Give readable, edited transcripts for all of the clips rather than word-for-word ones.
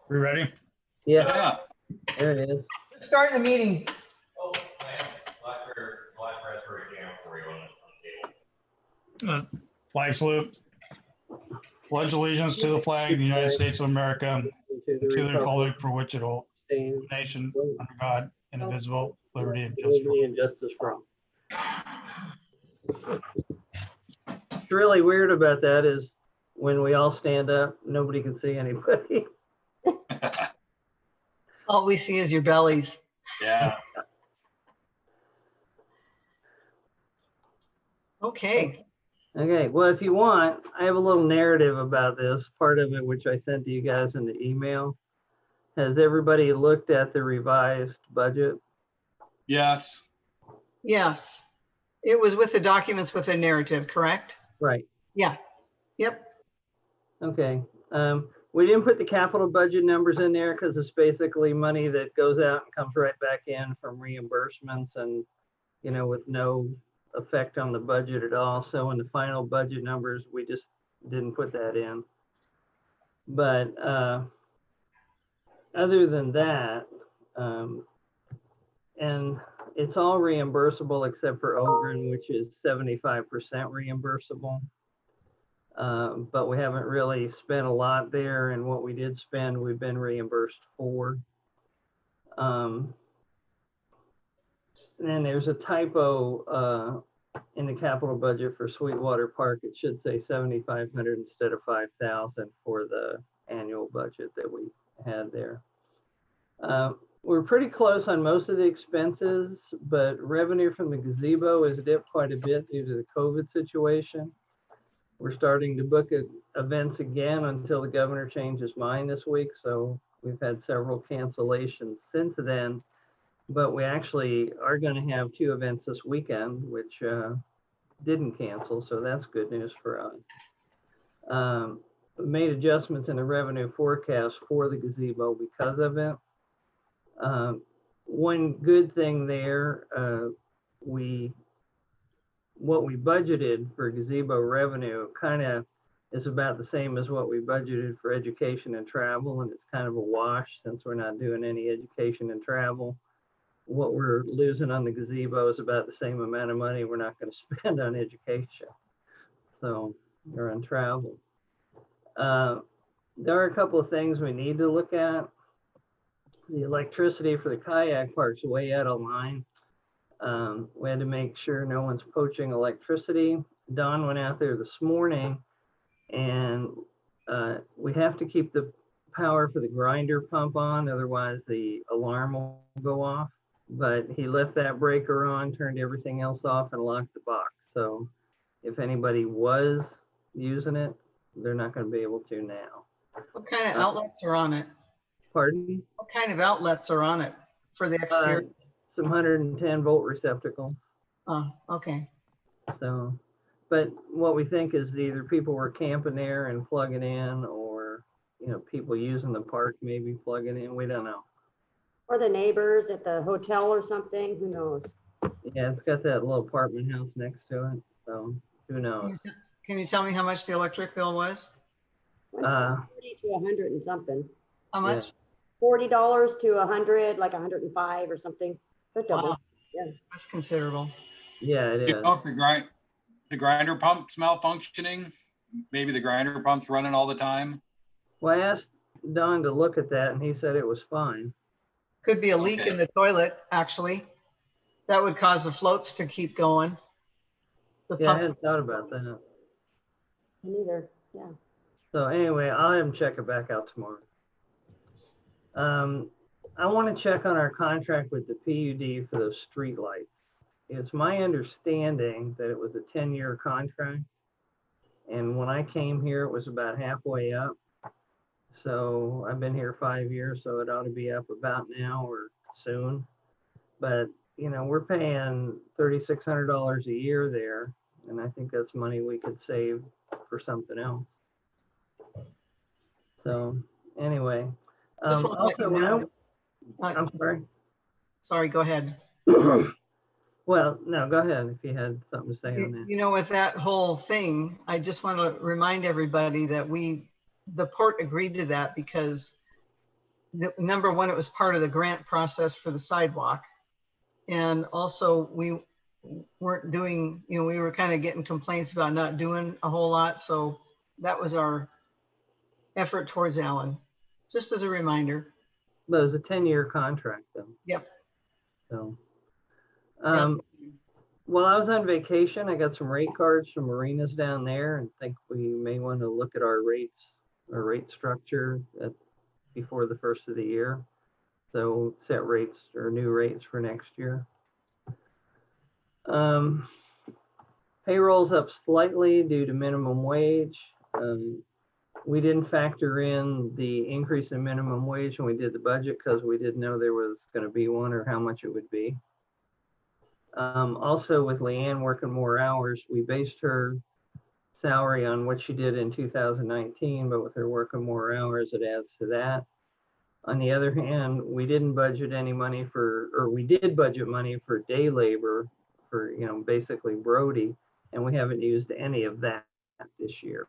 We ready? Yeah, there it is. Start the meeting. Oh, I have black raspberry jam for you on the table. Flag salute. Pledge allegiance to the flag of the United States of America, and to the republic for which it holds, nation under God, indivisible, liberty and justice for all. What's really weird about that is when we all stand up, nobody can see anybody. All we see is your bellies. Yeah. Okay. Okay, well, if you want, I have a little narrative about this, part of it, which I sent to you guys in the email. Has everybody looked at the revised budget? Yes. Yes. It was with the documents with a narrative, correct? Right. Yeah. Yep. Okay. We didn't put the capital budget numbers in there because it's basically money that goes out and comes right back in from reimbursements and, you know, with no effect on the budget at all. So in the final budget numbers, we just didn't put that in. But other than that, and it's all reimbursable except for Ogren, which is 75% reimbursable. But we haven't really spent a lot there, and what we did spend, we've been reimbursed for. And then there's a typo in the capital budget for Sweetwater Park. It should say 7,500 instead of 5,000 for the annual budget that we had there. We're pretty close on most of the expenses, but revenue from the gazebo is dipped quite a bit due to the COVID situation. We're starting to book events again until the governor changed his mind this week. So we've had several cancellations since then, but we actually are going to have 2 events this weekend, which didn't cancel. So that's good news for us. We made adjustments in the revenue forecast for the gazebo because of it. One good thing there, what we budgeted for gazebo revenue kind of is about the same as what we budgeted for education and travel, and it's kind of a wash since we're not doing any education and travel. What we're losing on the gazebo is about the same amount of money we're not going to spend on education, so or on travel. There are a couple of things we need to look at. The electricity for the kayak park's way out of line. We had to make sure no one's poaching electricity. Don went out there this morning, and we have to keep the power for the grinder pump on, otherwise the alarm will go off. But he left that breaker on, turned everything else off, and locked the box. So if anybody was using it, they're not going to be able to now. What kind of outlets are on it? Pardon? What kind of outlets are on it for the exterior? Some 110 volt receptacles. Oh, okay. So, but what we think is either people were camping there and plugging in, or, you know, people using the park maybe plugging in. We don't know. Or the neighbors at the hotel or something, who knows? Yeah, it's got that little apartment house next to it, so who knows? Can you tell me how much the electric bill was? 40 to 100 and something. How much? $40 to 100, like 105 or something. So double. Wow. Yeah. That's considerable. Yeah, it is. You know, if the grinder pump's malfunctioning, maybe the grinder pump's running all the time. Well, I asked Don to look at that, and he said it was fine. Could be a leak Okay. in the toilet, actually. That would cause the floats to keep going. The Yeah, I pump. hadn't thought about that. Neither. Yeah. So anyway, I'll have him check it back out tomorrow. I want to check on our contract with the PUD for those street lights. It's my understanding that it was a 10-year contract. And when I came here, it was about halfway up. So I've been here 5 years, so it ought to be up about now or soon. But, you know, we're paying $3,600 a year there. And I think that's money we could save for something else. So anyway, Just wanna let you know. I'm sorry. Sorry, go ahead. Well, no, go ahead if you had something to say on that. You know, with that whole thing, I just want to remind everybody that the port agreed to that because number one, it was part of the grant process for the sidewalk. And also we weren't doing, you know, we were kind of getting complaints about not doing a whole lot. So that was our effort towards Allyn, just as a reminder. But it was a 10-year contract though. Yep. So, Yep. while I was on vacation, I got some rate cards from marinas down there and think we may want to look at our rates, our rate structure before the first of the year. So set rates or new rates for next year. Payroll's up slightly due to minimum wage. We didn't factor in the increase in minimum wage when we did the budget because we didn't know there was going to be one or how much it would be. Also with Leanne working more hours, we based her salary on what she did in 2019, but with her working more hours, it adds to that. On the other hand, we didn't budget any money for, or we did budget money for day labor for, you know, basically Brody, and we haven't used any of that this year.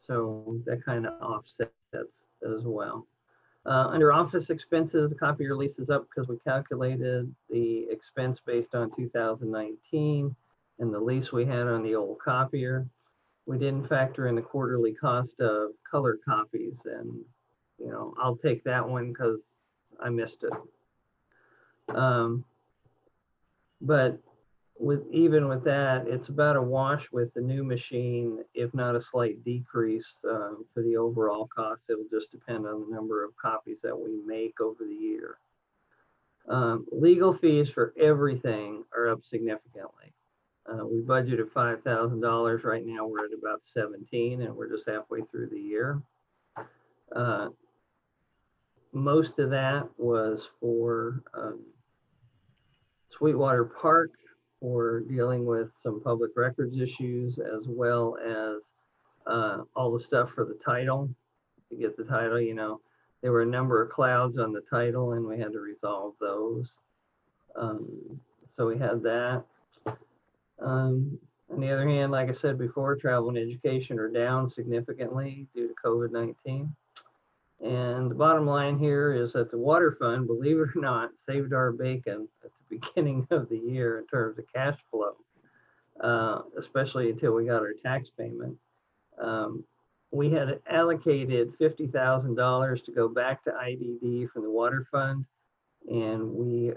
So that kind of offsets as well. Under office expenses, the copier lease is up because we calculated the expense based on 2019 and the lease we had on the old copier. We didn't factor in the quarterly cost of color copies, and you know, I'll take that one because I missed it. But even with that, it's about a wash with the new machine, if not a slight decrease for the overall cost. It'll just depend on the number of copies that we make over the year. Legal fees for everything are up significantly. We budgeted $5,000. Right now we're at about 17, and we're just halfway through the year. Most of that was for Sweetwater Park, for dealing with some public records issues, as well as all the stuff for the title. To get the title, you know, there were a number of clouds on the title and we had to resolve those. So we had that. On the other hand, like I said before, travel and education are down significantly due to COVID-19. And the bottom line here is that the water fund, believe it or not, saved our bacon at the beginning of the year in terms of cash flow, especially until we got our tax payment. We had allocated $50,000 to go back to IDD from the water fund, and we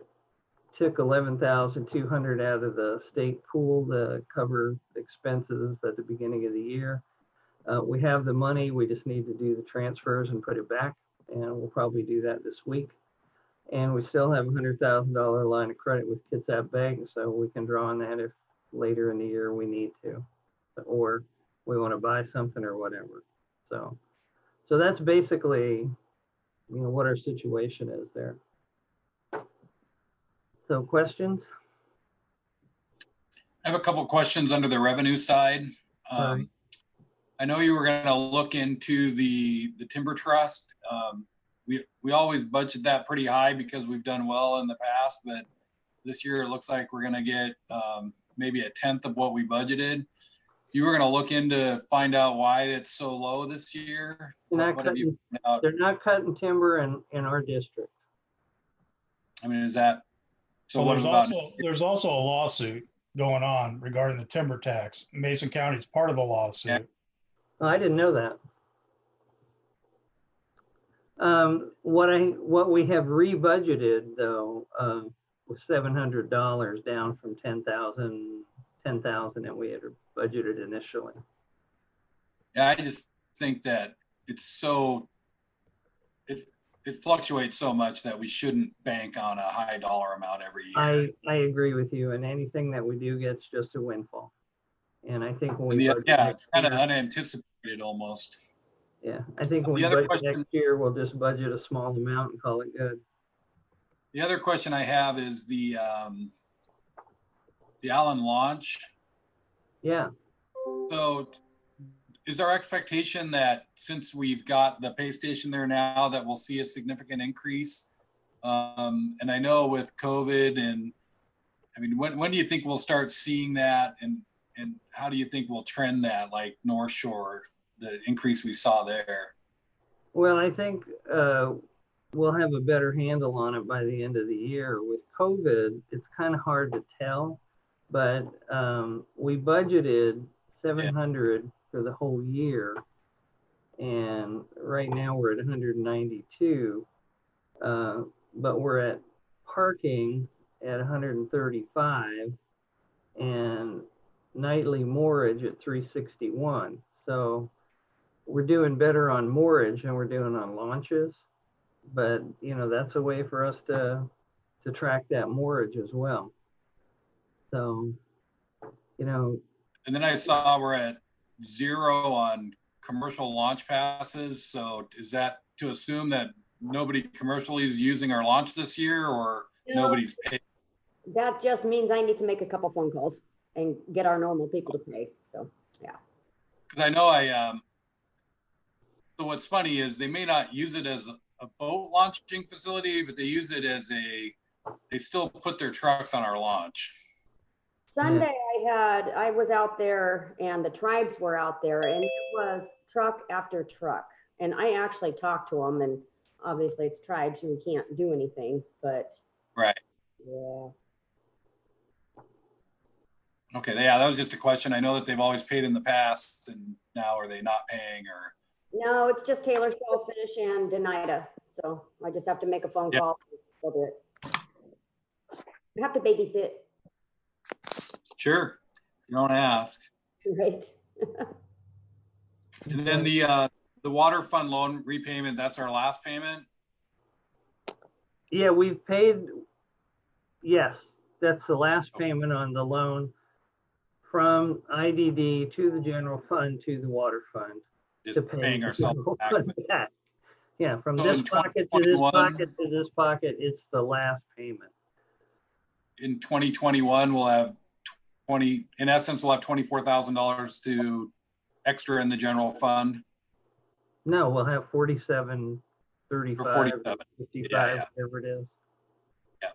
took $11,200 out of the state pool to cover expenses at the beginning of the year. We have the money, we just need to do the transfers and put it back, and we'll probably do that this week. And we still have a $100,000 line of credit with Kitsap Bank, so we can draw on that if later in the year we need to, or we want to buy something or whatever. So that's basically, you know, what our situation is there. So questions? I have a couple of questions under the revenue side. Right. I know you were going to look into the timber trust. We always budget that pretty high because we've done well in the past, but this year it looks like we're going to get maybe 1/10 of what we budgeted. You were going to look into find out why it's so low this year. What have you found out? They're not cutting timber in our district. I mean, is that so? Well, What about? there's also a lawsuit going on regarding the timber tax. Mason County is part of the lawsuit. Yeah. Oh, I didn't know that. What we have rebudgeted though was $700 down from 10,000 that we had budgeted initially. Yeah, I just think that it's so it fluctuates so much that we shouldn't bank on a high dollar amount every year. I agree with you, and anything that we do gets just a windfall. And I think when we it's kind of unanticipated almost. Yeah, I think when we budget next year, we'll just budget a small amount and call it good. The other question I have is the Allyn launch. Yeah. So is our expectation that since we've got the pay station there now that we'll see a significant increase? And I know with COVID and I mean, when do you think we'll start seeing that, and how do you think we'll trend that, like North Shore, the increase we saw there? Well, I think we'll have a better handle on it by the end of the year. With COVID, it's kind of hard to tell, but we budgeted 700 for the whole year, and right now we're at 192, but we're at parking at 135 and nightly moorage at 361. So we're doing better on moorage than we're doing on launches, but you know, that's a way for us to track that moorage as well. So, you know. And then I saw we're at 0 on commercial launch passes. So is that to assume that nobody commercially is using our launch this year, or nobody's paid? That just means I need to make a couple phone calls and get our normal people to pay. So, yeah. Because I know so what's funny is they may not use it as a boat launching facility, but they use it as they still put their trucks on our launch. Sunday I was out there and the tribes were out there, and it was truck after truck. And I actually talked to them, and obviously it's tribes and we can't do anything, but. Right. Yeah. Okay, yeah, that was just a question. I know that they've always paid in the past, and now are they not paying, or? No, it's just Taylor Shellfish and Denida. So I just have to make a phone call. They'll do it. I have to babysit. Sure, you don't ask. Right. And then the water fund loan repayment, that's our last payment? Yeah, we've paid, yes, that's the last payment on the loan from IDD to the general fund to the water fund. Just paying ourselves back. Yeah, from So this in pocket to this 2021 pocket to this pocket, it's the last payment. In 2021, we'll have in essence, we'll have $24,000 to extra in the general fund. No, we'll have 47, 35, 47. 55, Yeah. whatever it is. Yeah.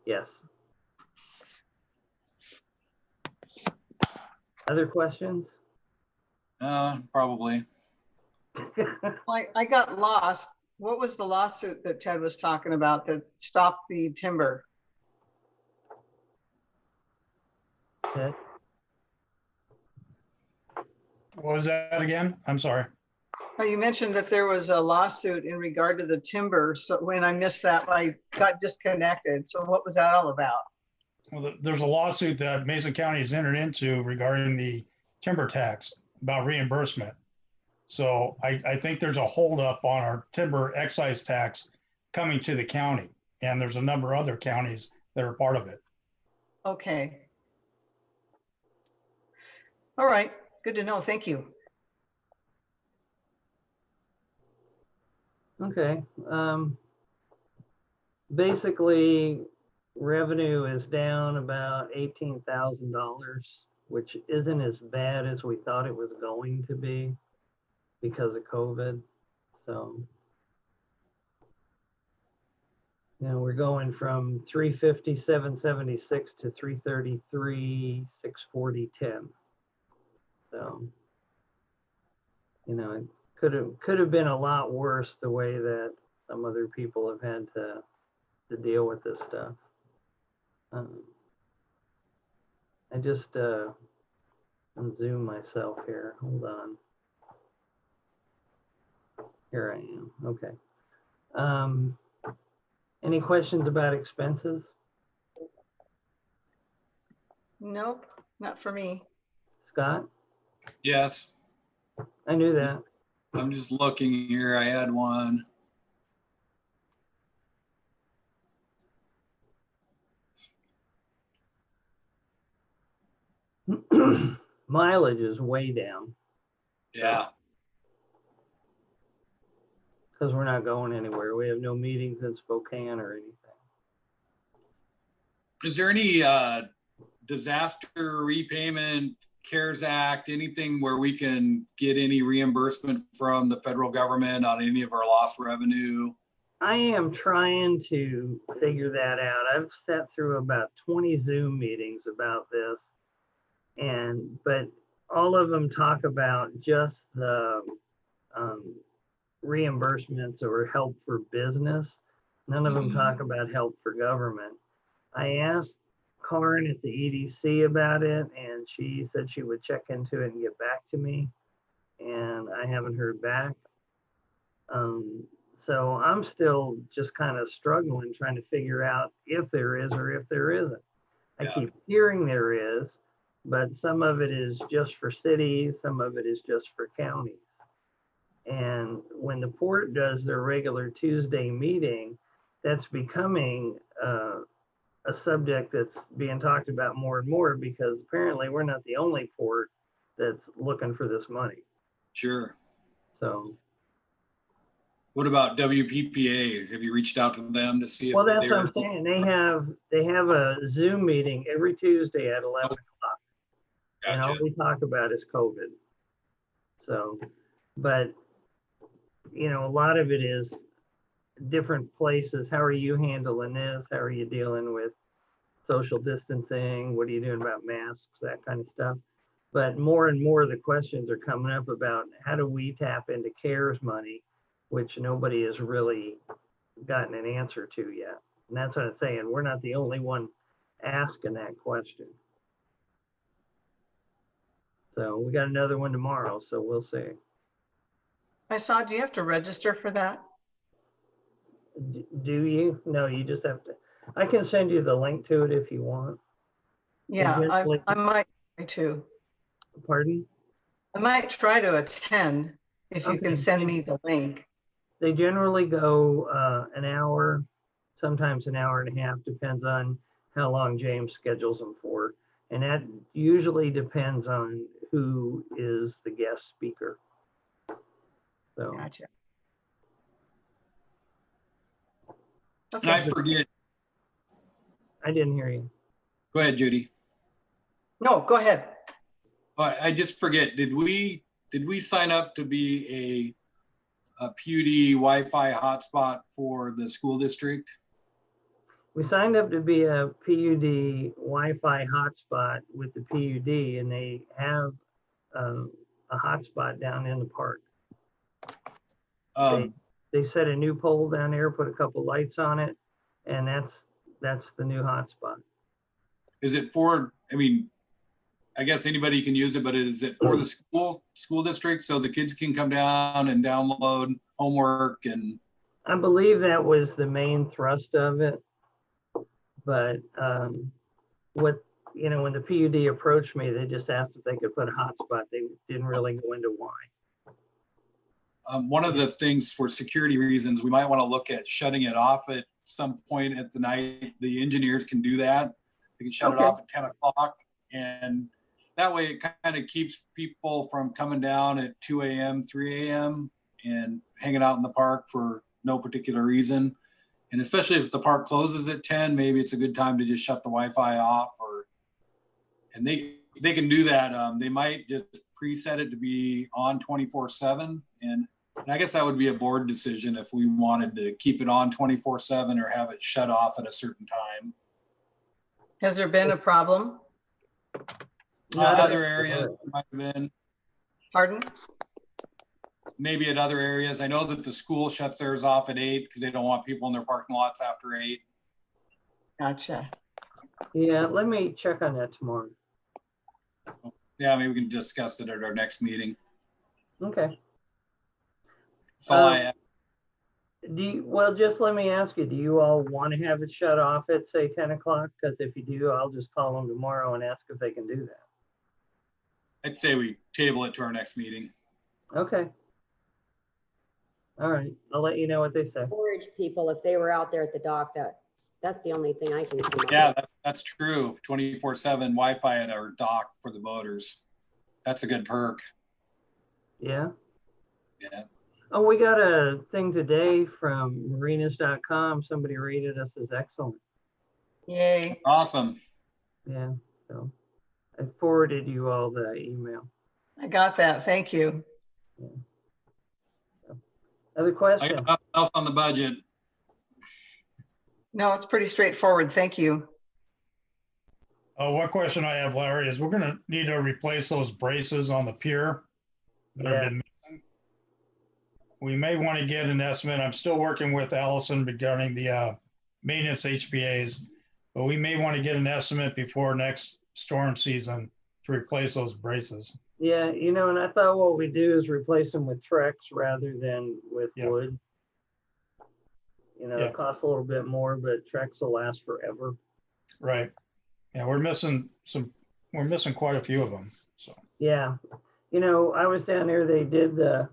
Yes. Other questions? Probably. I got lost. What was the lawsuit that Ted was talking about that stopped the timber? Okay. What was that again? I'm sorry. Oh, you mentioned that there was a lawsuit in regard to the timber. So when I missed that, I got disconnected. So what was that all about? Well, there's a lawsuit that Mason County has entered into regarding the timber tax about reimbursement. So I think there's a holdup on our timber excise tax coming to the county, and there's a number of other counties that are part of it. Okay. All right. Good to know. Thank you. Okay. Basically, revenue is down about $18,000, which isn't as bad as we thought it was going to be because of COVID. So, you know, we're going from 357.76 to 333.640.10. So, you know, it could have been a lot worse the way that some other people have had to deal with this stuff. I just unzoom myself here. Hold on. Here I am. Okay. Any questions about expenses? Nope, not for me. Scott? Yes, I knew that. I'm just looking here. I had one. Mileage is way down Yeah. because we're not going anywhere. We have no meetings in Spokane or anything. Is there any disaster repayment, CARES Act, anything where we can get any reimbursement from the federal government on any of our lost revenue? I am trying to figure that out. I've sat through about 20 Zoom meetings about this, but all of them talk about just the reimbursements or help for business. None of them talk about help for government. I asked Karen at the EDC about it, and she said she would check into it and get back to me, and I haven't heard back. So I'm still just kind of struggling, trying to figure out if there is or if there isn't. I keep hearing there is, but some of it is just for cities, some of it is just for counties. And when the port does their regular Tuesday meeting, that's becoming a subject that's being talked about more and more, because apparently we're not the only port that's looking for this money. Sure. So. What about WPPA? Have you reached out to them to see if Well, that's they're? what I'm saying. They have a Zoom meeting every Tuesday at 11 o'clock. Gotcha. And all we talk about is COVID. So, but, you know, a lot of it is different places. How are you handling this? How are you dealing with social distancing? What are you doing about masks? That kind of stuff. But more and more the questions are coming up about how do we tap into CARES money, which nobody has really gotten an answer to yet. And that's what I'm saying. We're not the only one asking that question. So we got another one tomorrow, so we'll see. I saw, do you have to register for that? Do you? No, you just have to. I can send you the link to it if you want. Yeah, I might try to. Pardon? I might try to attend if you can send me the link. They generally go an hour, sometimes an hour and a half, depends on how long James schedules them for. And that usually depends on who is the guest speaker. So. Gotcha. And I forget. I didn't hear you. Go ahead, Judy. No, go ahead. I just forget. Did we sign up to be a PUD Wi-Fi hotspot for the school district? We signed up to be a PUD Wi-Fi hotspot with the PUD, and they have a hotspot down in the park. They set a new pole down there, put a couple lights on it, and that's the new hotspot. Is it for, I mean, I guess anybody can use it, but is it for the school district so the kids can come down and download homework? And I believe that was the main thrust of it. But what, you know, when the PUD approached me, they just asked if they could put a hotspot. They didn't really go into why. One of the things for security reasons, we might want to look at shutting it off at some point at the night. The engineers can do that. They can shut it off at 10 o'clock. And that way it kind of keeps people from coming down at 2 a.m., 3 a.m. and hanging out in the park for no particular reason. And especially if the park closes at 10, maybe it's a good time to just shut the Wi-Fi off. And they can do that. They might just preset it to be on 24/7. And I guess that would be a board decision if we wanted to keep it on 24/7 or have it shut off at a certain time. Has there been a problem? Other areas might have been. Pardon? Maybe at other areas. I know that the school shuts theirs off at 8 because they don't want people in their parking lots after 8. Gotcha. Yeah, let me check on that tomorrow. Yeah, maybe we can discuss it at our next meeting. Okay. That's all I have. Well, just let me ask you, do you all want to have it shut off at say 10 o'clock? Because if you do, I'll just call them tomorrow and ask if they can do that. I'd say we table it to our next meeting. Okay. All right, I'll let you know what they say. Storage people, if they were out there at the dock, that's the only thing I can come up Yeah, with. that's true. 24/7 Wi-Fi at our dock for the boaters. That's a good perk. Yeah. Yeah. Oh, we got a thing today from marinas.com. Somebody rated us as excellent. Yay. Awesome. Yeah, so I forwarded you all the email. I got that. Thank you. Yeah. So, other I questions? got nothing else on the budget. No, it's pretty straightforward. Thank you. One question I have, Larry, is we're going to need to replace those braces on the pier that have been missing. we may want to get an estimate. I'm still working with Allison regarding the maintenance HPAs, but we may want to get an estimate before next storm season to replace those braces. Yeah, you know, and I thought what we do is replace them with Trex rather than with Yeah. wood. You know, Yeah. it costs a little bit more, but Trex will last forever. Right. Yeah, we're missing quite a few of them. So Yeah. You know, I was down there, they did the,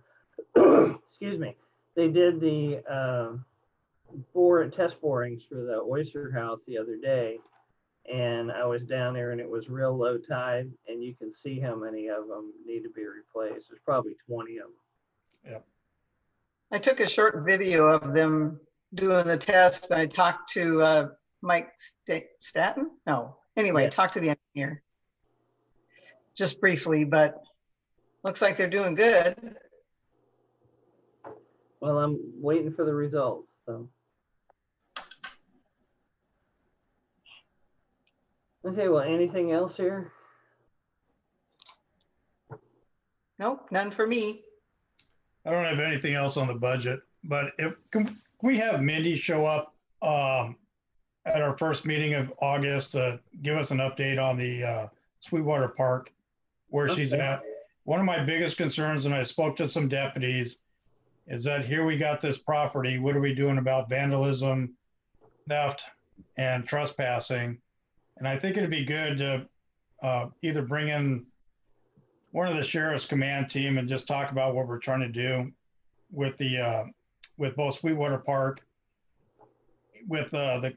excuse me, they did the test borings for the oyster house the other day. And I was down there and it was real low tide, and you can see how many of them need to be replaced. There's probably 20 of them. Yep. I took a short video of them doing the test. I talked to Mike Staton. No, anyway, Yeah. talked to the engineer just briefly, but looks like they're doing good. Well, I'm waiting for the results. So. Okay, well, anything else here? Nope, none for me. I don't have anything else on the budget, but can we have Mindy show up at our first meeting of August to give us an update on the Sweetwater Park, where she's Okay. at. One of my biggest concerns, and I spoke to some deputies, is that here we got this property. What are we doing about vandalism, theft, and trespassing? And I think it'd be good to either bring in one of the sheriff's command team and just talk about what we're trying to do with the with both Sweetwater Park, with the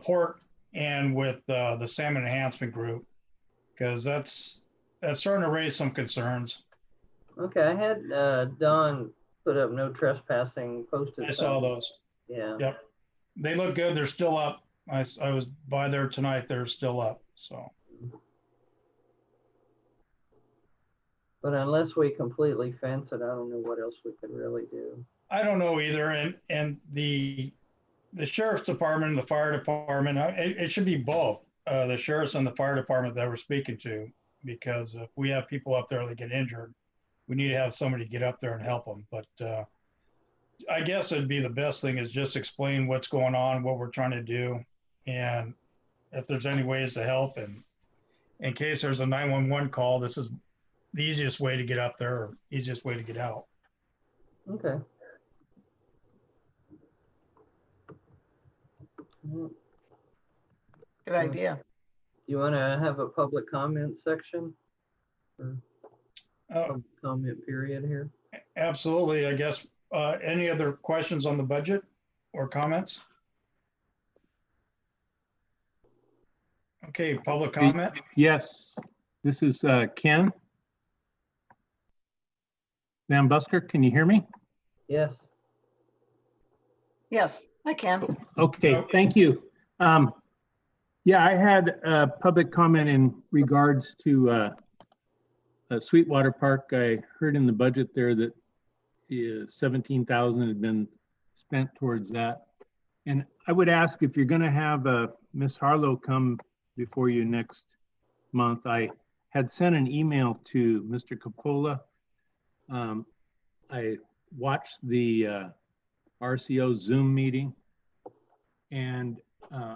port, and with the salmon enhancement group, because that's starting to raise some concerns. Okay, I had Don put up no trespassing posted. I saw those. Yeah. Yep. They look good. They're still up. I was by there tonight. They're still up. So. But unless we completely fence it, I don't know what else we could really do. I don't know either. And the sheriff's department and the fire department, it should be both the sheriff's and the fire department that we're speaking to, because if we have people up there that get injured, we need to have somebody get up there and help them. But I guess it'd be the best thing is just explain what's going on, what we're trying to do, and if there's any ways to help. And in case there's a 911 call, this is the easiest way to get up there, or easiest way to get out. Okay. Good idea. You want to have a public comment section? Or public comment period here? Absolutely. I guess any other questions on the budget or comments? Okay, public comment. Yes, this is Ken Van Busker. Can you hear me? Yes. Yes, I can. Okay, thank you. Yeah, I had a public comment in regards to Sweetwater Park. I heard in the budget there that 17,000 had been spent towards that. And I would ask if you're going to have Ms. Harlow come before you next month. I had sent an email to Mr. Coppola. I watched the RCO Zoom meeting, and I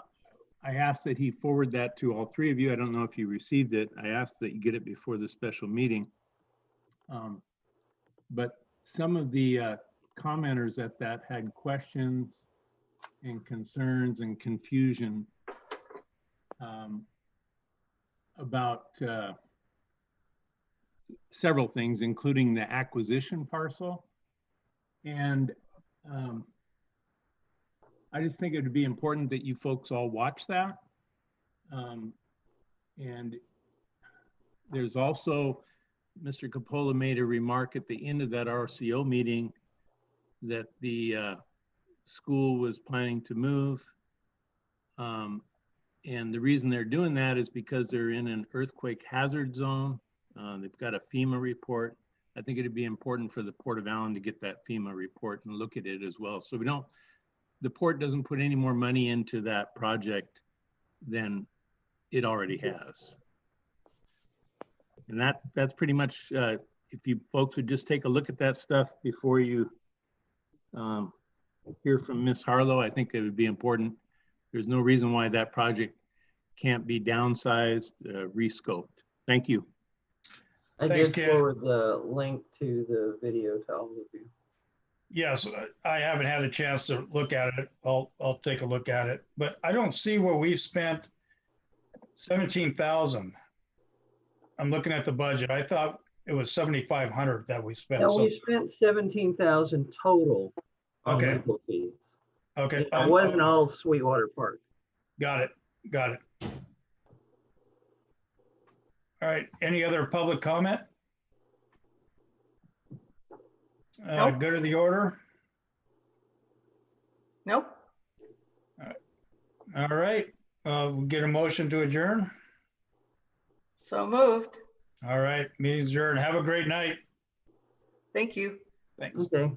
asked that he forward that to all three of you. I don't know if you received it. I asked that you get it before the special meeting. But some of the commenters at that had questions and concerns and confusion about several things, including the acquisition parcel. And I just think it would be important that you folks all watch that. And there's also, Mr. Coppola made a remark at the end of that RCO meeting that the school was planning to move. And the reason they're doing that is because they're in an earthquake hazard zone. They've got a FEMA report. I think it'd be important for the Port of Allyn to get that FEMA report and look at it as well. So the port doesn't put any more money into that project than it already has. And that's pretty much, if you folks would just take a look at that stuff before you hear from Ms. Harlow. I think it would be important. There's no reason why that project can't be downsized, rescoped. Thank you. I Thanks, did Ken. forward the link to the video to all of you. Yes, I haven't had a chance to look at it. I'll take a look at it, but I don't see where we've spent 17,000. I'm looking at the budget. I thought it was 7,500 that we spent. No, So, we spent 17,000 total on Okay. rental fees. okay. It wasn't all Sweetwater Park. Got it. Got it. All right. Any other public comment? Nope. Good of the order. Nope. All right. We'll get a motion to adjourn. So moved. All right. Meeting's adjourned. Have a great night. Thank you. Thanks. Okay.